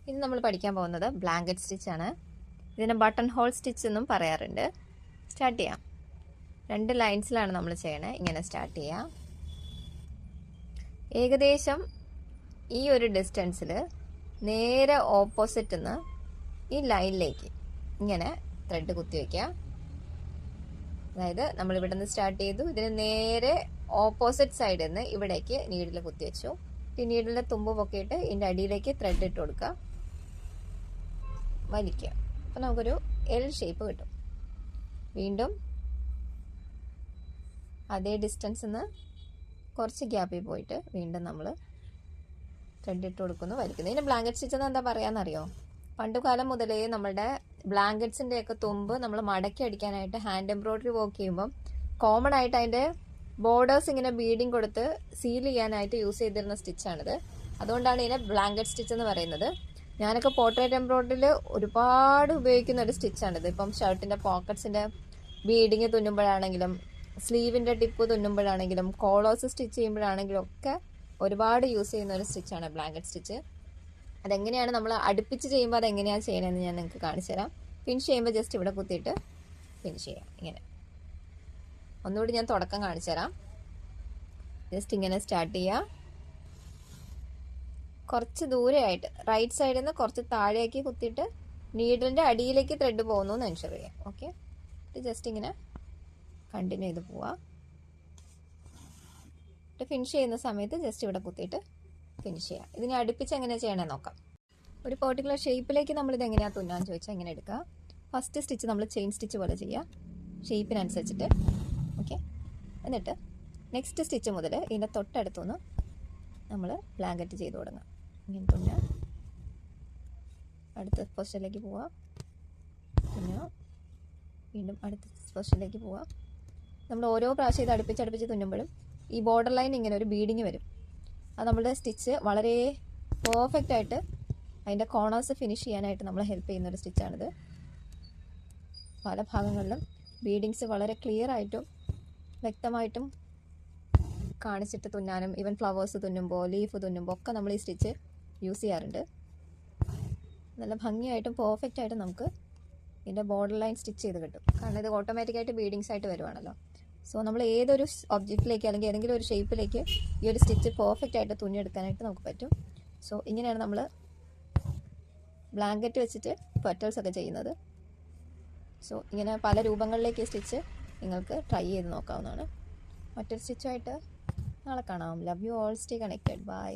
ഇന്ന് നമ്മൾ പഠിക്കാൻ പോകുന്നത് ബ്ലാങ്കറ്റ് സ്റ്റിച്ചാണ്. ഇതിനെ ബട്ടൺ ഹോൾ സ്റ്റിച്ച് എന്നും പറയാറുണ്ട്. സ്റ്റാർട്ട് ചെയ്യാം. 2 ലൈൻസിലാണ് നമ്മൾ ചെയ്യണേ. ഇങ്ങനെ സ്റ്റാർട്ട് ചെയ്യാം. ഏകദേശം ഈ ഒരു ഡിസ്റ്റൻസിൽ നേരെ ഓപ്പോസിറ്റ് നിന്ന് ഈ ലൈനിലേക്ക് ഇങ്ങനെ ത്രെഡ് കുത്തി വയ്ക്കുക. അതായത് നമ്മൾ ഇവിടെ നിന്ന് സ്റ്റാർട്ട് ചെയ്തു, ഇതിന് നേരെ ഓപ്പോസിറ്റ് സൈഡിൽ നിന്ന് ഇവിടേക്ക് നീഡിൽ കുത്തി വെച്ചു. ഈ നീഡിലിൻ്റെ തുമ്പ് പൊക്കിയിട്ട് ഇതിൻ്റെ അടിയിലേക്ക് ത്രെഡ് ഇട്ട് കൊടുക്കുക, വലിക്കുക. അപ്പോൾ നമുക്കൊരു എൽ ഷേപ്പ് കിട്ടും. വീണ്ടും അതേ ഡിസ്റ്റൻസിൽ നിന്ന് കുറച്ച് ഗ്യാപ്പിൽ പോയിട്ട് വീണ്ടും നമ്മൾ ത്രെഡ് ഇട്ട് കൊടുക്കുന്നു, വലിക്കുന്നു. ഇതിന് ബ്ലാങ്കറ്റ് സ്റ്റിച്ച് എന്ന് എന്താ പറയാമെന്നറിയോ? പണ്ട് കാലം മുതലേ നമ്മുടെ ബ്ലാങ്കറ്റ്സിൻ്റെയൊക്കെ തുമ്പ് നമ്മൾ മടക്കി അടിക്കാനായിട്ട് ഹാൻഡ് എംബ്രോയ്ഡറി വർക്ക് ചെയ്യുമ്പം കോമൺ ആയിട്ട് അതിൻ്റെ ബോർഡേഴ്സ് ഇങ്ങനെ ബീഡിങ് കൊടുത്ത് സീൽ ചെയ്യാനായിട്ട് യൂസ് ചെയ്തിരുന്ന സ്റ്റിച്ചാണിത്. അതുകൊണ്ടാണ് ഇതിനെ ബ്ലാങ്കറ്റ് സ്റ്റിച്ച് എന്ന് പറയുന്നത്. ഞാനൊക്കെ പോർട്രേറ്റ് എംബ്രോയ്ഡറിയിൽ ഒരുപാട് ഉപയോഗിക്കുന്ന ഒരു സ്റ്റിച്ചാണിത്. ഇപ്പം ഷർട്ടിൻ്റെ പോക്കറ്റ്സിൻ്റെ ബീഡിങ് തുന്നുമ്പോഴാണെങ്കിലും സ്ലീവിൻ്റെ ടിപ്പ് തുന്നുമ്പോഴാണെങ്കിലും കോളേഴ്സ് സ്റ്റിച്ച് ചെയ്യുമ്പോഴാണെങ്കിലും ഒക്കെ ഒരുപാട് യൂസ് ചെയ്യുന്ന ഒരു സ്റ്റിച്ചാണ് ബ്ലാങ്കറ്റ് സ്റ്റിച്ച്. അതെങ്ങനെയാണ് നമ്മൾ അടുപ്പിച്ച് ചെയ്യുമ്പോൾ അതെങ്ങനെയാണ് ചെയ്യണമെന്ന് ഞാൻ നിങ്ങൾക്ക് കാണിച്ചു തരാം. ഫിനിഷ് ചെയ്യുമ്പോൾ ജസ്റ്റ് ഇവിടെ കുത്തിയിട്ട് ഫിനിഷ് ചെയ്യാം. ഇങ്ങനെ ഒന്നുകൂടി ഞാൻ തുടക്കം കാണിച്ചു തരാം. ജസ്റ്റ് ഇങ്ങനെ സ്റ്റാർട്ട് ചെയ്യുക. കുറച്ച് ദൂരെയായിട്ട് റൈറ്റ് സൈഡിൽ നിന്ന് കുറച്ച് താഴേക്ക് കുത്തിയിട്ട് നീഡിലിൻ്റെ അടിയിലേക്ക് ത്രെഡ് പോകുന്നു എന്ന് എൻഷുർ ചെയ്യാം. ഓക്കെ, ജസ്റ്റ് ഇങ്ങനെ കണ്ടിന്യൂ ചെയ്ത് പോവുക. ഫിനിഷ് ചെയ്യുന്ന സമയത്ത് ജസ്റ്റ് ഇവിടെ കുത്തിയിട്ട് ഫിനിഷ് ചെയ്യാം. ഇതിനെ അടുപ്പിച്ച് എങ്ങനെയാണ് ചെയ്യണമെന്ന് നോക്കാം. ഒരു പെർട്ടിക്കുലർ ഷേപ്പിലേക്ക് നമ്മളിത് എങ്ങനെയാണ് തുന്നാന്ന് ചോദിച്ചാൽ ഇങ്ങനെ എടുക്കുക. ഫസ്റ്റ് സ്റ്റിച്ച് നമ്മൾ ചെയിൻ സ്റ്റിച്ച് പോലെ ചെയ്യുക, ഷേപ്പിനനുസരിച്ചിട്ട്. ഓക്കെ, എന്നിട്ട് നെക്സ്റ്റ് സ്റ്റിച്ച് മുതൽ ഇതിൻ്റെ തൊട്ടടുത്തുനിന്ന് നമ്മൾ ബ്ലാങ്കറ്റ് ചെയ്ത് തുടങ്ങുക. ഇങ്ങനെ തുന്നുക, അടുത്ത പൊസിഷനിലേക്ക് പോവുക, തുന്നുക, വീണ്ടും അടുത്ത പൊസിഷനിലേക്ക് പോവുക. നമ്മൾ ഓരോ പ്രാവശ്യം ഇത് അടുപ്പിച്ച് തുന്നുമ്പോഴും ഈ ബോർഡർ ലൈൻ ഇങ്ങനെ ഒരു ബീഡിങ് വരും. അത് നമ്മുടെ സ്റ്റിച്ച് വളരെ പെർഫെക്റ്റ് ആയിട്ട് അതിൻ്റെ കോർണേഴ്സ് ഫിനിഷ് ചെയ്യാനായിട്ട് നമ്മളെ ഹെൽപ്പ് ചെയ്യുന്നൊരു സ്റ്റിച്ചാണിത്. പല ഭാഗങ്ങളിലും ബീഡിങ്സ് വളരെ ക്ലിയർ ആയിട്ടും വ്യക്തമായിട്ടും കാണിച്ചിട്ട് തുന്നാനും ഈവൻ ഫ്ലവേഴ്സ് തുന്നുമ്പോൾ ലീഫ് തുന്നുമ്പോൾ ഒക്കെ നമ്മൾ ഈ സ്റ്റിച്ച് യൂസ് ചെയ്യാറുണ്ട്. നല്ല ഭംഗിയായിട്ടും പെർഫെക്റ്റ് ആയിട്ടും നമുക്ക് ഇതിൻ്റെ ബോർഡർ ലൈൻ സ്റ്റിച്ച് ചെയ്ത് കിട്ടും. കാരണം ഇത് ഓട്ടോമാറ്റിക്കായിട്ട് ബീഡിങ്സ് ആയിട്ട് വരുവാണല്ലോ. സോ നമ്മൾ ഏതൊരു ഒബ്ജക്റ്റിലേക്ക് അല്ലെങ്കിൽ ഏതെങ്കിലും ഒരു ഷേപ്പിലേക്ക് ഈ ഒരു സ്റ്റിച്ച് പെർഫെക്റ്റ് ആയിട്ട് തുന്നിയെടുക്കാനായിട്ട് നമുക്ക് പറ്റും. സോ ഇങ്ങനെയാണ് നമ്മൾ ബ്ലാങ്കറ്റ് വെച്ചിട്ട് പെറ്റൽസ് ഒക്കെ ചെയ്യുന്നത്. സോ ഇങ്ങനെ പല രൂപങ്ങളിലേക്ക് സ്റ്റിച്ച് നിങ്ങൾക്ക് ട്രൈ ചെയ്ത് നോക്കാവുന്നതാണ്. മറ്റൊരു സ്റ്റിച്ചുമായിട്ട് നാളെ കാണാം. Love you all, stay connected, by.